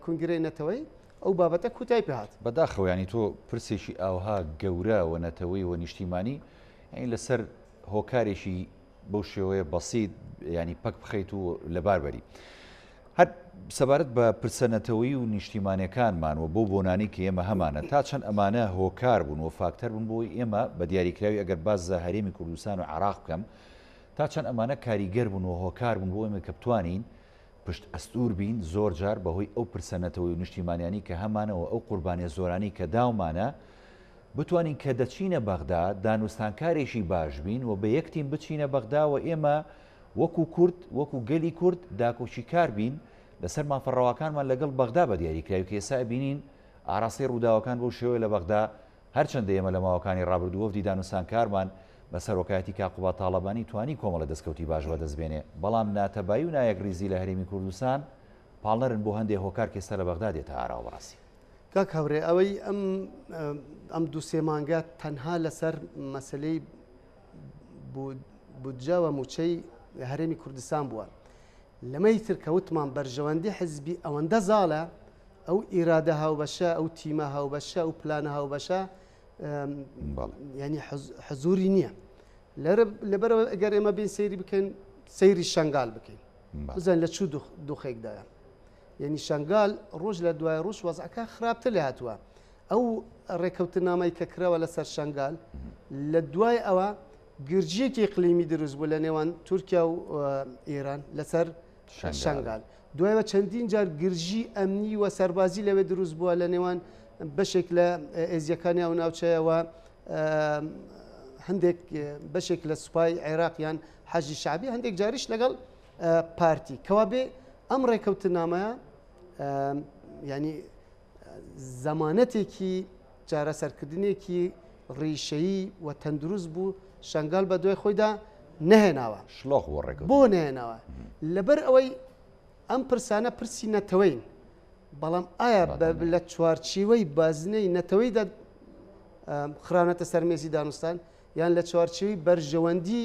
کۆنگرەی نەتەوەی ئەو بابەتە کوتای پێهات. بەداخەوە ینی تۆ پرسێکی ئاوها گەورە و نەتەوەی و نیشتیمانی ئەین لەسەر هۆکارێکی بەو شێوەیە بەسیت ینی پەک بخەیت و لەباربەری هەر سەبارەت بە پرسەنەتەوەی و نیشتیمانیەکانمان و بۆ بۆنانی کە ئێمە هەمانە تا چەند ئەمانە هۆکار بوون و فاکتەر بوون بۆی ئێمە بە دیاریکراوی ئەگەر باز هەرێمی کوردستان و عێراق بکەم تا چەند ئەمانە کاریگەر بوون و هۆکار بوون بۆ ئێمە کە بتوانین پشت ئەستور بین زۆر جار بەهۆی ئەو پرسەنەتەوەی و نیشتیمانیانی کە هەمانەوە ئەو قوربانیە زۆرانی کە داومانە بتوانین کە دەچینە بەغدا دانوستانکارێکی باش بین و بە یەکتیم بچینە بەغدا و ئێمە وەکو کورد وەکو گەلی کورد داکۆچی کار بین لەسەر مافەڕەواکانمان لەگەڵ بەغدا بە دیاریکراوی کە ئێستا بینین ئاڕاستی ڕووداوەکان بۆ شێوەیە لە بەغدا هەرچەندە ئێمە لە ماوەکانی ڕابردوو وەفدی دانوستانکارمان بەسەر هۆکایەتی کاقوبا تاڵەبانی توانی کۆمەڵە دەستکەوتی باش بەدەستبێنێ بەڵام ناتەبایی و نایەکریزی لە هەرێمی کوردستان پاڵنەرن بۆ هەندێک هۆکار کە ئێستا لە بەغدا دێتە ئاراوە بەڕاستی. کاک هەورێ ئەوەی ئەم دوو سێ مانگە تەنها لەسەر مەسلەی بودجە و موچەی هەرێمی کوردستان بووە. لەمەی تر کەوتمان بەرژەوەندی حزبی ئەوەندە زاڵە ئەو ئیرادە هاوبەشە ئەو تیمە هاوبەشە ئەو پلانە هاوبەشە ینی حزوری نییە. لەبەرەوە ئەگەر ئێمە بین سەیری بکەین سەیری شنگال بکەین بزان لە چوو دۆخێکدایە یعنی شنگال ڕۆژ لە دوای ڕۆژ وەزعەکە خراپتر لێ هاتووە. ئەو ڕێکەوتنامەی کە کراوە لەسەر شنگال لە دوای ئەوە گرجیەکی قلیمی دروست بوو لە نێوان تورکیا و ئێران لەسەر شنگال. دوایەوە چەندین جار گرژی ئەمنی و سەربازی لەوێ دروست بووە لە نێوان بەشێک لە ئێزیەکانی ئەو ناوچەیەوە هەندێک بەشێک لە سوپای عێراقیان حەجی شعبی هەندێک جاریش لەگەڵ پارتی کەوا بێ ئەم ڕێکەوتنامەیە ینی زەمانەتێکی چارەسەرکردنێکی ڕیشەیی و تەندروست بوو شنگال بە دوای خۆیدا نەهێناوە شلۆخ وەڕێک بۆ نهێناوە لەبەر ئەوەی ئەم پرسانە پرسی نەتەوەین بەڵام ئایا لە چوارچیوەی بازنەی نەتەوەیدا خراونەتە سەرمێزی دانوستان یان لە چوارچێوی بەرژەوەندی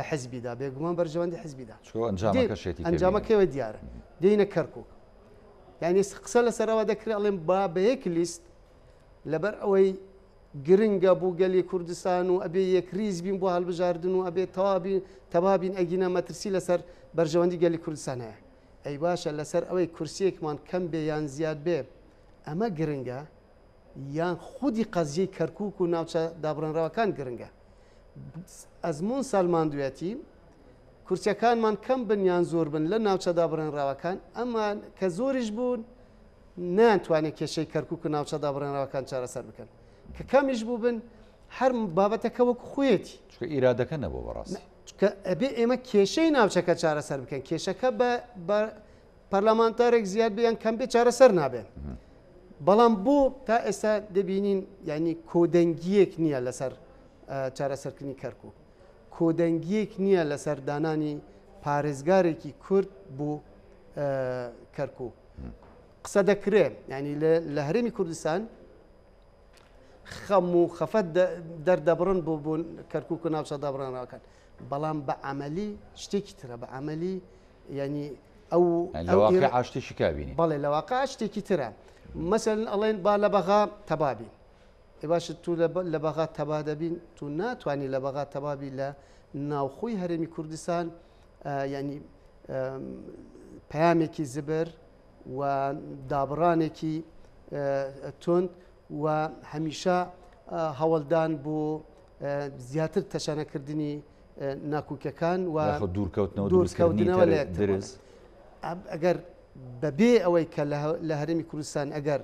حزبیدا بێگومان بەرژەوەندی حزبیدا ئەنجامەکەوە دیارە دێینە کەرکووک یعنی قسە لەسەرەوە دەکرێت ئەڵێم با بە یەک لیست لەبەر ئەوەی گرنگە بوو گەلی کوردستان و ئەبێ یەک ریز بین بۆ هەڵبژاردن و ئەبێ تەوابین ئەگینە مەترسی لەسەر بەرژەوەندی گەلی کوردستان هەیە ئەی باشە لەسەر ئەوەی کورسیەکمان کەم بێ یان زیاد بێ ئەمە گرنگە یان خودی قەزیەی کەرکووک و ناوچە دابڕێنراوەکان گرنگە ئەزمون سالماندوێتی کورسیەکانمان کەم بن یان زۆر بن لە ناوچە دابڕێنراوەکان ئەمە کە زۆریش بوون ناتوانێت کێشەی کەرکووک و ناوچە دابڕێنراوەکان چارەسەر بکەن کە کەمیش بوو بن هەر بابەتەکە وەکو خۆیەتی ئیرادەکە نەبوو بەڕاستی ئەبێ ئێمە کێشەی ناوچەکە چارەسەر بکەن کێشەکە بە پەرلەمانتارێک زیاد بیان کەم بێ چارەسەر نابێن بەڵام بۆ تا ئێستا دەبینین ینی کۆدەنگیەک نییە لەسەر چارەسەرکردنی کەرکووک کۆدەنگیەک نییە لەسەر دانانی پارێزگارێکی کورد بۆ کەرکووک قسە دەکرێت ینی لە هەرێمی کوردستان خەم و خەفەت دەردەبڕن بۆ کەرکووک و ناوچە دابڕێنراوەکان بەڵام بە عملی شتێکی ترە بە عملی ینی ئەو شتێکی کابینی بەڵێ لە واقع شتێکی ترە مەسەلەن ئەڵێن با لە بەغا تەبابین باش تو لە بەغا تەبا دەبین تو ناتوانانی لە بەغا تەبابی لە ناوخۆی هەرێمی کوردستان ینی پەیامێکی زبر و دابڕانێکی تند و هەمیشە هەوڵدان بۆ زیاتر تەشانەکردنی ناکوکەکان و دوورکەوتنەوە لە درست ئەگەر بەبێ ئەوەی کە لە هەرێمی کوردستان ئەگەر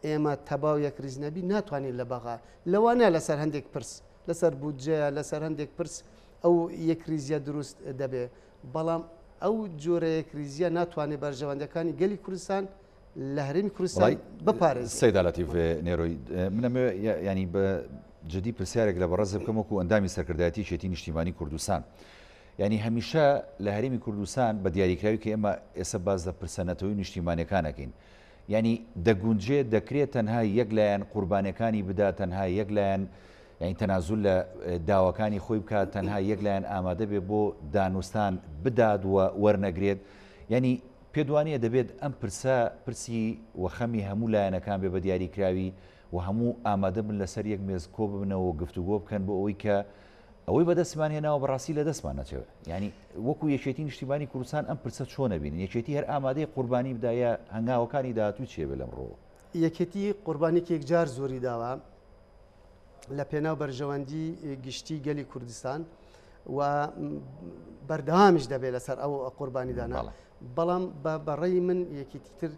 ئێمە تەباو یەک ریز نەبی ناتوانین لە بەغا لەوانە لەسەر هەندێک پرس لەسەر بودجەیە لەسەر هەندێک پرس ئەو یەک ریزیە دروست دەبێ بەڵام ئەو جۆرە یەک ریزیە ناتوانێت بەرژەوەندەکانی گەلی کوردستان لە هەرێمی کوردستان بپارێز سەیداڵەتی نێرۆی منەمێ ینی بە جدی پرسیارێک لە بەڕێز بکەم وەکو ئەندامی سەرکردایەتی شێتی نیشتیمانی کوردستان ینی هەمیشە لە هەرێمی کوردستان بە دیاریکراوی کە ئێمە ئێستا باز لە پرسەنەتەوەی نیشتیمانیەکانەکەین ینی دەگونجێت دەکرێت تەنها یەک لایەن قوربانەکانی بدا تەنها یەک لایەن یعنی تەنازول لە داواکانی خۆی بکات تەنها یەک لایەن ئامادە بێ بۆ دانوستان بدات و وەرنەگرێت ینی پێدوانیە دەبێت ئەم پرسی وەخەمی هەموو لایەنەکان بێ بە دیاریکراوی و هەموو ئامادە بن لەسەر یەک مێز کۆ ببنەوە و گفتوگۆ بکەن بۆ ئەوەی کە ئەوەی بەدەستمان هێناوە بەڕاستی لە دەستمان نەچێت ینی وەکو یەکێتی نیشتیمانی کوردستان ئەم پرسە چۆن نەبین یەکێتی هەر ئامادەی قوربانی بدایە هەنگاوەکانی داهاتوو چێ بێ لەمڕۆ یەکێتی قوربانێکی یەکجار زۆری داوە لە پێناو بەرژەوەندی گشتی گەلی کوردستان و بەردەوامیش دەبێت لەسەر ئەو قوربانیدانا بەڵام بەڕێی من یەکێتی تر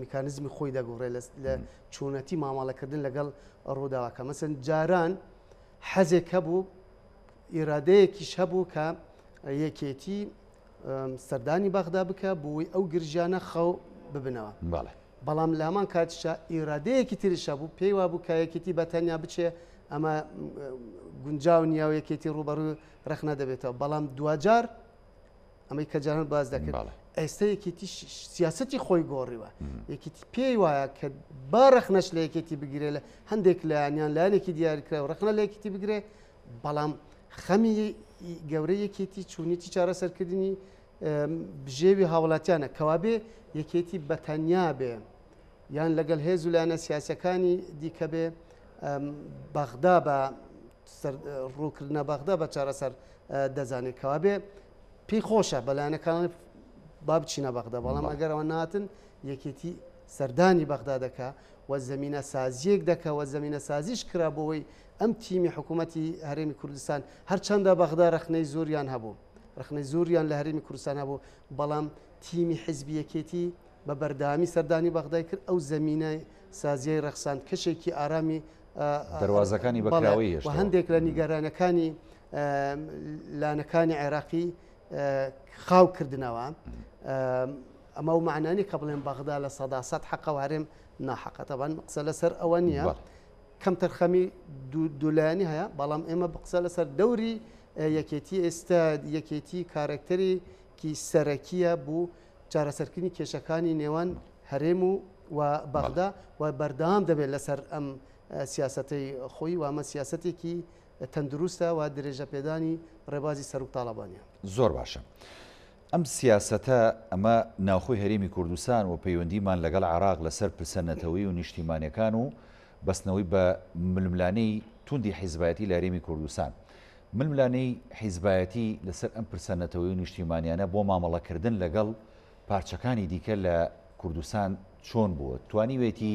میکانزمی خۆی دەگۆڕێت لە چوونەتی ماماڵەکردن لەگەڵ ڕووداوەکە مەسەن جاران حەزێک هەبوو ئیرادەیەکیش هەبوو کە یەکێتی سەردانی بەغدا بکە بۆی ئەو گرژیانە خەو ببنەوە بەڵام لە هەمان کاتیشە ئیرادەیەکی تریش هەبوو پێی وابوو کە یەکێتی بەتەنیا بچێ ئەمە گونجاو نیاو یەکێتی ڕوبەڕوو ڕەخنە دەبێتەوە بەڵام دوجار ئەمەی کە جاران باز دەکرد ئێستا یەکێتی سیاسەتی خۆی گۆڕیوە یەکێتی پێی وایە کە با ڕەخنەش لە یەکێتی بگرێ لە هەندێک لایەنیان لایەنێکی دیاریکرا و ڕەخنە لە یەکێتی بگرێ بەڵام خەمی گەورەی یەکێتی چوونیتی چارەسەرکردنی بژێوی هاوڵاتیانە کەوابێ یەکێتی بەتەنیا بێ یان لەگەڵ هێز و لایەنە سیاسەکانی دیکە بێ بەغدا بە ڕووکردنە بەغدا بە چارەسەر دەزانێت کەوابێ پێی خۆشە بەلایەنەکان با بچینە بەغدا بەڵام ئەگەر ئەوە ناتن یەکێتی سەردانی بەغدا دەکا و زەمینە سازیەک دەکە و زەمینە سازیش کرا بۆەوەی ئەم تیمی حکوومەتی هەرێمی کوردستان هەرچەندە بەغدا ڕەخنەی زۆریان هەبوو ڕخنەی زۆریان لە هەرێمی کوردستان هەبوو بەڵام تیمی حیزبی یەکێتی بە بەردامی سەردانی بەغدای کرد ئەو زەمینە سازیای ڕەخسان کەشێکی ئارامی دەواازەکانی بەکراوی و هەندێک لە نیگەرانەکانی لانەکانی عێراقی خاو کردنەوە ئەمە و معنانی کە بڵێن بەغدا لە سەداسەد حەقە و هەرێم ناحەقە تەبان قسە لەسەر ئەوە نییە کەم تەرخەمی دوولایانی هەیە بەڵام ئێمە بقسە لەسەر دەوری یەکێتی ئێستا یەکێتی کارکتەرێکی سەرەکیە بوو چارەسەرکردنی کێشەکانی نێوان هەرێم و بەغدا و بەردەوام دەبێت لەسەر ئەم سیاسەتەی خۆی و ئەمە سیاسەتێکی تەندروستە و درێژە پێدانی ڕێبازی سەرۆک تاڵەبانیە. زۆر باشە. ئەم سیاسەتە ئەمە ناوخۆی هەرێمی کوردستان و پەیوەندیمان لەگەڵ عێراق لەسەر پرسە نەتەوەیی و نیشتیمانیەکان و بەستنەوەی بە ململانەی توندی حیزبایەتی لە هەرێمی کوردستان. ململانەی حیزبایەتی لەسەر ئەم پرسە نەتەوەیی و نیشتیمانیانە بۆ مامەڵەکردن لەگەڵ پارچەکانی دیکە لە کوردستان چۆن بووە؟ توانیوێتی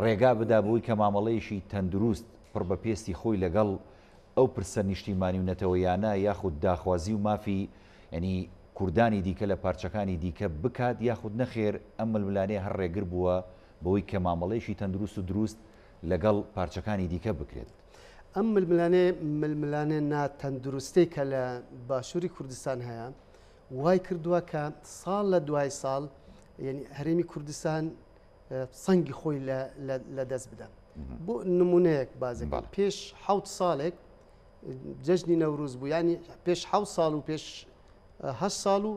ڕێگا بدا بووی کە مامەڵەیەشی تەندروست پڕ بە پێستی خۆی لەگەڵ ئەو پرسە نیشتیمانی و نەتەوەیانە یاخود داخوازی و مافی ینی کوردانی دیکە لە پارچەکانی دیکە بکات یاخود نەخێر ئەم ململانەیە هەر ڕێگر بووە بەوەی کە مامەڵەیەشی تەندروست و دروست لەگەڵ پارچەکانی دیکە بکرێت. ئەم ململانێ ناتەندروستی کە لە باشووری کوردستان هەیە وای کردووە کە ساڵ لە دوای ساڵ یعنی هەرێمی کوردستان سەنگی خۆی لە دەست بدەن. بۆ نمونەیەک بازەکە پێش حوت ساڵێک جەژنی نەوروز بوو ینی پێش حوت ساڵ و پێش هەشت ساڵ و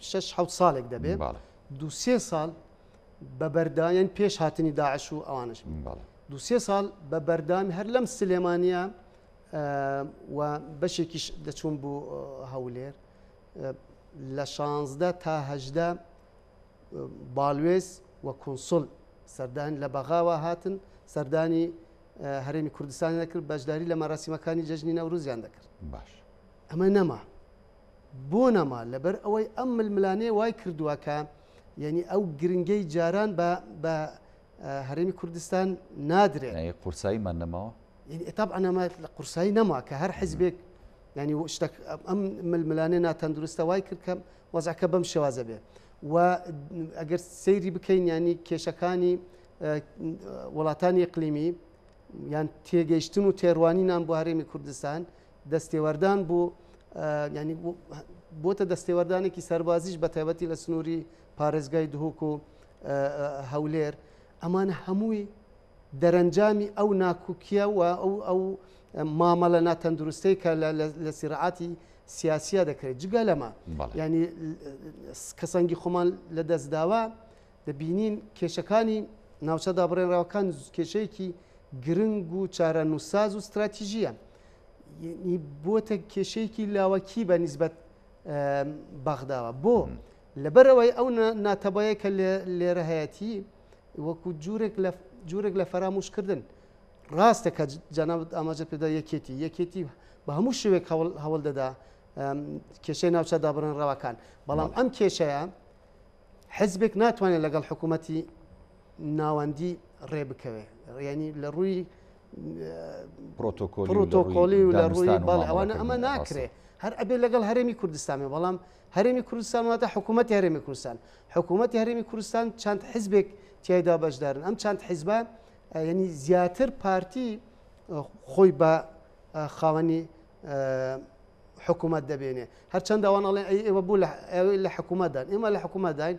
شش حوت ساڵێک دەبێت دو سێ ساڵ بە بەردایان پێش هاتنی داعش و ئەوانش دو سێ ساڵ بە بەردامی هەر لەم سلێمانە و بەشێکیش دەچوون بوو هەولێر لە 16 تا 18 باڵوێز و کۆنسۆل سەردان لە بەغاوە هاتن سەردانی هەرێمی کوردستانی دەکرد بەشداری لە مەراسیمەکانی جەژنی نەوروزیان دەکرد. باش ئەمە نەما بۆ نەما لەبەر ئەوەی ئەم ململانەیە وای کردووە کە یعنی ئەو گرنگەی جاران بە هەرێمی کوردستان نادرێت قورساییمان نەماوە ئێتاب ئەنەما لە قورسایی نەما کە هەر حیزبێک ینی شتێک ئەم ململانێ ناتەندروستە وای کرد کە وەزعکە بەم شێوازە بێت و ئەگەر سەیری بکەین ینی کێشەکانی وڵاتانی ئیقلیمی یان تێگەیشتن و تێڕوانینان بۆ هەرێمی کوردستان دەستێوەردان بوو ینی بۆتە دەستێوەردانێکی سەربازیش بە تایبەتی لە سنووری پارێزگای دهۆک و هەولێر ئەمانە هەمووی دەرەنجامی ئەو ناکوکیە و ئەو مامەڵە ناتەندروستەی کە لە سیرعاتی سیاسیە دەکرێت جگە لەمە ینی کەسەنگی خۆمان لە دەستداوە دەبینین کێشەکانی ناوچە دابڕێنراوەکان کێشەیەکی گرنگ و چارە نووساز و استراتیژیە بۆتە کێشەیەکی لاوەکی بە نیسبەت بەغداوە بۆ لەبەرەوەی ئەو ناتەبایە کە لێرە هەیەتی وەکو جوورێک لە فەراموشکردن ڕاستە کە جەنابەت ئاماژە پێدا یەکێتی بە هەموو شوێک هەوڵ دەدا کێشەی ناوچە دابڕێنراوەکان بەڵام ئەم کێشەیە حزبێک ناتوانێت لەگەڵ حکوومەتی ناوەندی ڕێ بکەوێت ینی لە ڕووی پرۆتۆکۆلی و لە ڕووی ئەوانە ئەمە ناکرێت هەر ئەبێ لەگەڵ هەرێمی کوردستانێ بەڵام هەرێمی کوردستان واتە حکوومەتی هەرێمی کوردستان حکوومەتی هەرێمی کوردستان چەند حزبێک تیایدا بەشدارن ئەم چەند حیزبە ینی زیاتر پارتی خۆی بە خاوەنی حکوومەت دەبێنێ هەرچەند ئەوان ئەڵێن ئێوە بوو لە حکوومەتدان ئێمە لە حکوومەتداین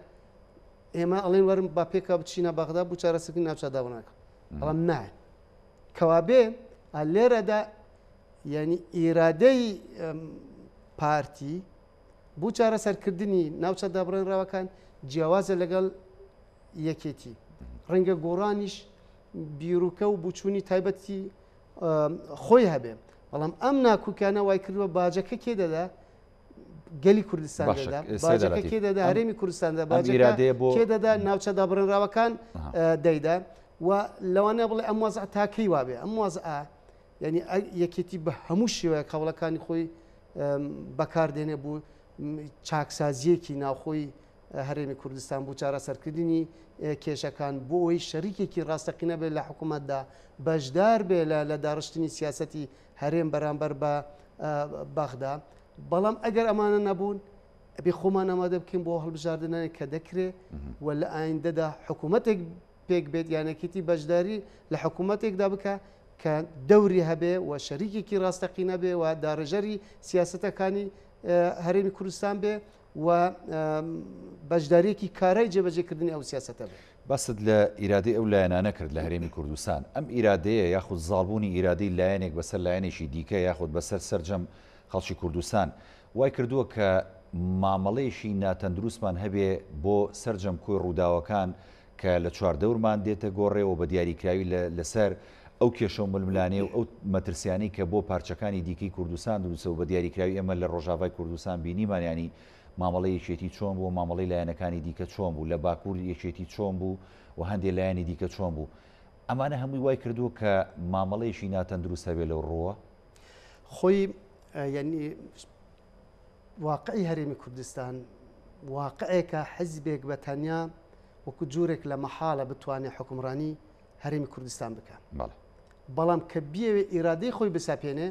ئێمە ئەڵێن وەرم با پێکە بچینە بەغدا بوو چارەسەرکردنی ناوچەداوەکە بەڵام نایە کەوابێ لێرەدا ینی ئیرادەی پارتی بوو چارەسەرکردنی ناوچە دابڕێنراوەکان جیاوازە لەگەڵ یەکێتی ڕەنگە گۆڕانیش بیرروکە و بچوونی تایبەتی خۆی هەبێ بەڵام ئەم ناکوکانە وای کردووە باجەکە کێ دەدا گەلی کوردستان دەدا باجەکە کێ دەدا هەرێمی کوردستاندا باجەکە کێ دەدا ناوچە دابڕێنراوەکان دەیدا و لەوانە بڵێ ئەم وەزع تاکەی وابێ ئەم وەزع ینی یەکێتی بە هەموو شێوەیە قەوڵەکانی خۆی بەکاردێنێ بوو چاکسازیەکی ناوخۆی هەرێمی کوردستان بوو چارەسەرکردنی کێشەکان بۆ ئەوی شەریکێکی ڕاستەقینە بێت لە حکوومەتدا بەشدار بێ لە داڕشتنی سیاسەتی هەرێم بەرامبەر بە بەغدا بەڵام ئەگەر ئەمانە نەبوون ئەبێ خۆمان ئامادە بکەین بۆ هەڵبژاردنانێک کە دەکرێت و لە ئایندەدا حکوومەتێک پێک بێت یانەکەتی بەشداری لە حکوومەتێکدا بکە کە دەوری هەبێ و شەریکێکی ڕاستەقینە بێ و داڕێژەری سیاسەتەکانی هەرێمی کوردستان بێ و بەشداریەکی کارای جێبەجێکردنی ئەو سیاسەتە بێت. بەست لە ئیرادەی ئەو لایەنانە کرد لە هەرێمی کوردستان ئەم ئیرادەیە یاخود زاڵبوونی ئیرادەی لایەنێک بەسەر لایەنێکی دیکە یاخود بەسەر سەرجەم خەڵکی کوردستان وای کردووە کە مامەڵەیەشی ناتەندروستمان هەبێ بۆ سەرجەم کۆی ڕووداوەکان کە لە چواردەورمان دێتە گۆڕێەوە بە دیاریکراوی لەسەر ئەو کێشە و ململانێ و ئەو مەترسیانی کە بۆ پارچەکانی دیکەی کوردستان دروستە و بە دیاریکراوی ئەمە لە ڕۆژاوای کوردستان بینیمان ینی مامەڵی یەکێتی چۆن بوو مامەڵی لایەنەکانی دیکە چۆن بوو لە باکوور یەکێتی چۆن بوو و هەندێک لایەنی دیکە چۆن بوو ئەمانە هەمووی وای کردووە کە مامەڵەیەشی ناتەندروست هەبێ لەو ڕۆوە خۆی ینی واقعی هەرێمی کوردستان واقعێکە حزبێک بە تەنیا وەکو جوورێک لە مەحاڵە بتوانێت حکومڕانی هەرێمی کوردستان بکە بەڵام کە بیاوێ ئیرادەی خۆی بساپێنێ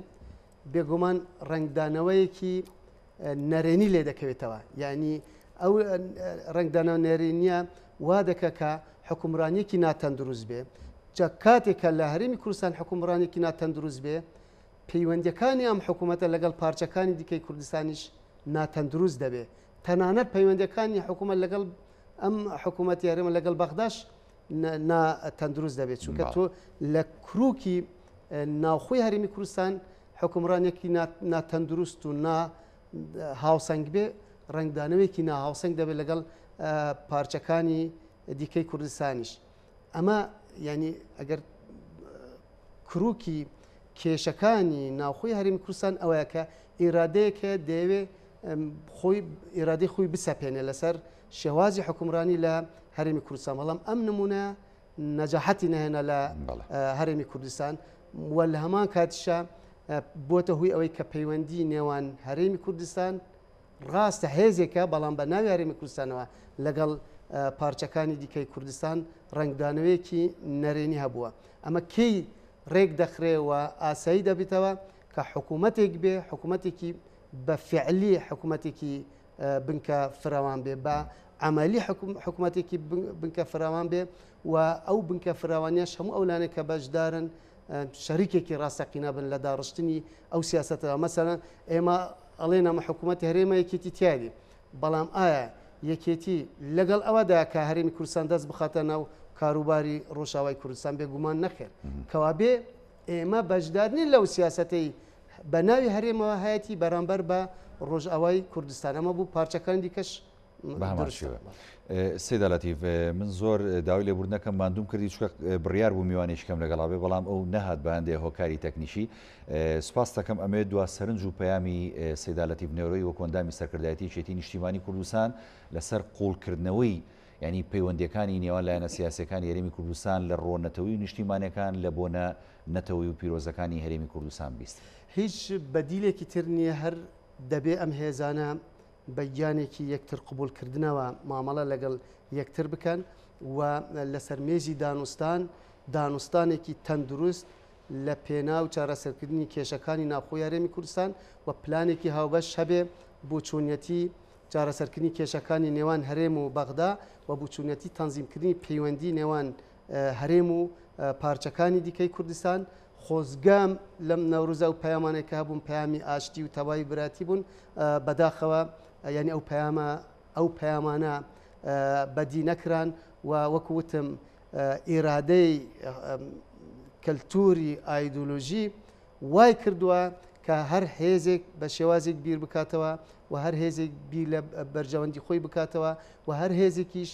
بێگومان ڕنگدانەوەیەکی نەرێنی لێ دەکەوێتەوە یعنی ئەو ڕنگدانەوە نێرێنیە وا دەکە کە حکومڕانیەکی ناتەندروست بێ جا کاتێکە لە هەرێمی کوردستان حکومڕانێکی ناتەندروست بێ پەیوەندیەکانی ئەم حکوومەتە لەگەڵ پارچەکانی دیکەی کوردستانیش ناتەندروست دەبێ تەنانەت پەیوەندیەکانی حکوومەت لەگەڵ ئەم حکوومەتی هەرێمە لەگەڵ بەغداش ناتەندروست دەبێت چونکە تۆ لە کروکی ناوخۆی هەرێمی کوردستان حکومڕانێکی ناتەندروست و هاوسەنگ بێ ڕنگدانەوەیەکی ناهاوسەنگ دەبێت لەگەڵ پارچەکانی دیکەی کوردستانیش ئەمە ینی ئەگەر کروکی کێشەکانی ناوخۆی هەرێمی کوردستان ئەوەیە کە ئیرادەیەکە دەیەوێت خۆی ئیرادەی خۆی بسەپێنێ لەسەر شێوازی حکومڕانی لە هەرێمی کوردستان بەڵام ئەم نمونە نەجاحەتی نەهێنا لە هەرێمی کوردستان و لە هەمان کاتیشە بۆتە هۆی ئەوەی کە پەیوەندی نێوان هەرێمی کوردستان ڕاستە هێزێکە بەڵام بە ناوی هەرێمی کوردستانەوە لەگەڵ پارچەکانی دیکەی کوردستان ڕنگدانەوەیەکی نەرێنی هەبووە ئەمە کەی ڕێک دەخرێەوە ئاسایی دەبێتەوە کە حکوومەتێک بێ حکوومەتێکی بە فعلی حکوومەتێکی بنکە فراوان بێ بە عملی حکوومەتێکی بنکە فراوان بێ و ئەو بنکە فراوانیش هەموو ئەولانێک کە بەشدارن شەریکێکی ڕاستەقینە بن لە داڕشتنی ئەو سیاستەوە مەسەرەن ئێمە ئەڵێن ئەمە حکوومەتی هەرێمە یەکێتی تیاری بەڵام ئایا یەکێتی لەگەڵ ئەوەدا کە هەرێمی کوردستان دەست بخاتە ناو کاروباری ڕۆژاوای کوردستان بێگومان نەخێر کەوا بێ ئێمە بەشدار نین لەو سیاسەتەی بە ناوی هەرێمەوە هەیەی بەرامبەر بە ڕۆژئاوای کوردستان ئەمە بوو پارچەکان دیکەش سێدالاتیڤ من زۆر داوای لێبوردنەکەم مادوم کردی چکە بڕیار بوو میوانێکم لەگەڵا بێ بەڵام ئەو نەهات بە هەندێک هۆکاری تەکنیشی سوپاس دەکەم ئەمێ دوا سەرنج و پەیامی سێدالەتیڤ نێورۆی وەکۆندامی سەرکردایەتی چێتی نیشتیمانی کوردستان لەسەر قوڵکردنەوەی ینی پەیوەندیەکانی نێوان لایەنە سیاسەکانی هەرێمی کوردستان لە ڕۆنەتەوەی و نیشتیمانەکان لە بۆنە نەتەوەی و پیرۆزەکانی هەرێمی کوردستان بیست هیچ بەدیلێکی تر نییە هەر دەبێ ئەم هێزانە بەیانێکی یەکتر قبولکردنەوە مامەڵە لەگەڵ یەکتر بکەن و لەسەر مێژی دانوستانێکی تەندروست لە پێنا و چارەسەرکردنی کێشەکانی ناوخۆی هەرێمی کوردستان و پلانێکی هاوبەش هەبێ بۆ چۆنیەتی چارەسەرکردنی کێشەکانی نێوان هەرێم و بەغدا و بۆ چۆنیەتی تەنزیمکردنی پەیوەندی نێوان هەرێم و پارچەکانی دیکەی کوردستان خۆزگام لەم نەوروزە و پەیامانێکە هەبوون پەیامی ئاشتی و تەواوی براتی بوون بەداخەوە ینی ئەو پەیامانە بەدی نەکران و وەکوتم ئیرادەی کەلتوری ئایدۆلۆژی وای کردووە کە هەر هێزێک بە شێوازێک بیر بکاتەوە و هەر هێزێک بیر لە بەرژەوەندی خۆی بکاتەوە و هەر هێزێکیش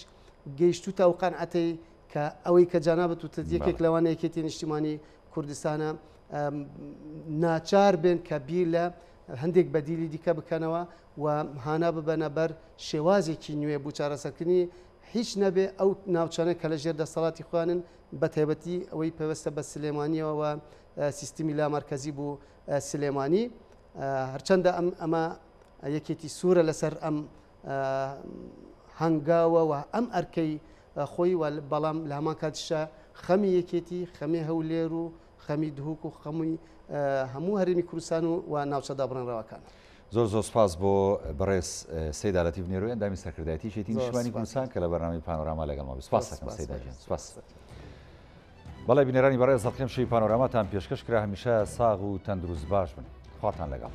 گەیشتوتە ئەو قەنعەتەی کە ئەوەی کە جانابەت و یەکێک لەوانە یەکێتی نیشتیمانی کوردستانە ناچار بێن کە بیر لە هەندێک بەدیلی دیکە بکەنەوە و هانا ببەنە بەر شێوازێکی نوێ بوو چارەسەرکردنی هیچ نەبێ ئەو ناوچانە کە لە ژێر دەسەڵاتی خوانن بە تایبەتی ئەوەی پێوەستە بە سلێمانیەوە و سیستمی لامەرکەزی بوو سلێمانی هەرچەندە ئەمە یەکێتی سوورە لەسەر ئەم هەنگاوە و ئەم ئەرکەی خۆی بەڵام لە هەمان کاتیشە خەمی یەکێتی خەمی هەولێر و خەمی دهوک و خەمووی هەموو هەرێمی کوردستان و ناوچەدا بڕێنراوەکان زۆر زۆر سپاس بۆ بەڕێز سێدالەتیڤ نێروی ئەندامی سەرکردایەتی چێتی نیشتیمانی کوردستان کە لە بەرنامەی پانۆراما لەگەڵمان سپاس دەکەم سێداجان سپاس بەڵێ بینەرانی بەڕێز دەڵقێم شەوی پانۆراماتان پێشکەش کرا هەمیشە ساغ و تەندروست باش بن خواتان لەگەڵ